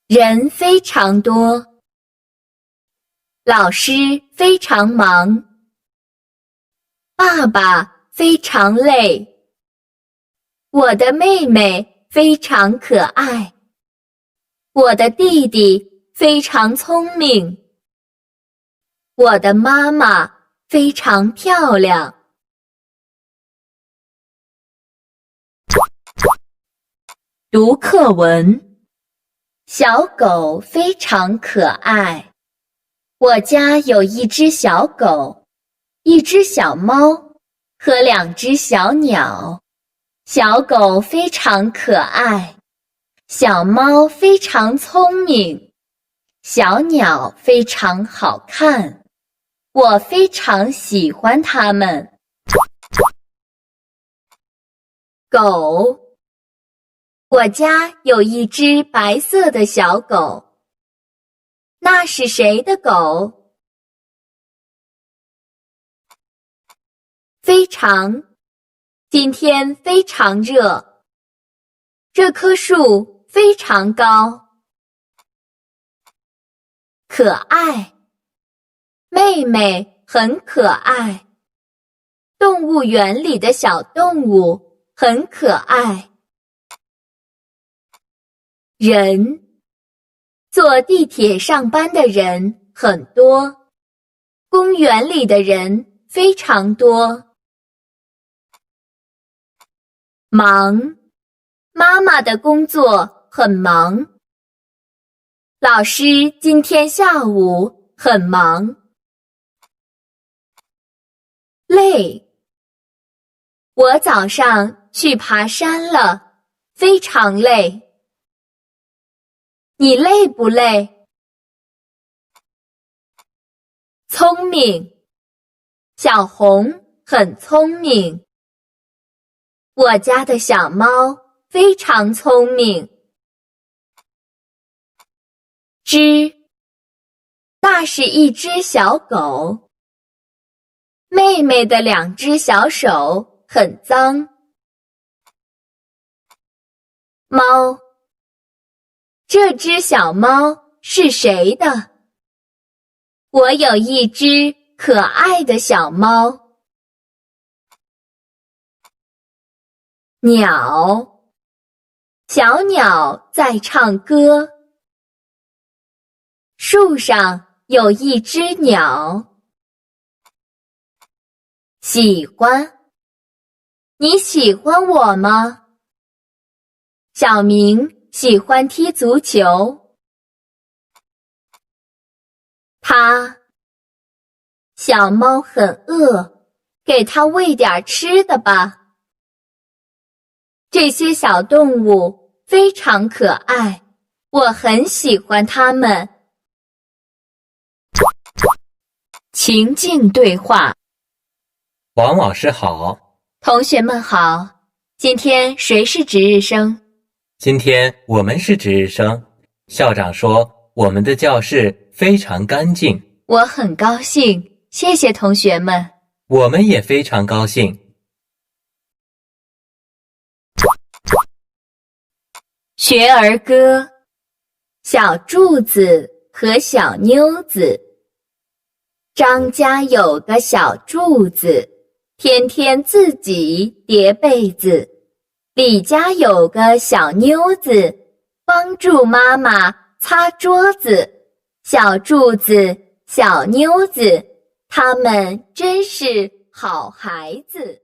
人非常多，老师非常忙，爸爸非常累，我的妹妹非常可爱，我的弟弟非常聪明，我的妈妈非常漂亮。读课文。小狗非常可爱。我家有一只小狗，一只小猫和2只小鸟。小狗非常可爱，小猫非常聪明，小鸟非常好看。我非常喜欢它们。狗。我家有一只白色的小狗，那是谁的狗？非常，今天非常热，这棵树非常高。可爱，妹妹很可爱，动物园里的小动物很可爱。人，坐地铁上班的人很多，公园里的人非常多。忙，妈妈的工作很忙，老师今天下午很忙。累，我早上去爬山了，非常累。你累不累？聪明，小红很聪明。我家的小猫非常聪明。只，那是一只小狗。妹妹的2只小手很脏。猫，这只小猫是谁的？我有一只可爱的小猫。鸟，小鸟在唱歌。树上有一只鸟。喜欢，你喜欢我吗？小明喜欢踢足球。小猫很饿，给它喂点吃的吧。这些小动物非常可爱，我很喜欢它们。情境对话。王老师好。同学们好，今天谁是值日生？今天我们是值日生。校长说我们的教室非常干净。我很高兴，谢谢同学们。我们也非常高兴。学儿歌。小柱子和小妞子。张家有个小柱子，天天自己叠被子。李家有个小妞子，帮助妈妈擦桌子。小柱子，小妞子，他们真是好孩子。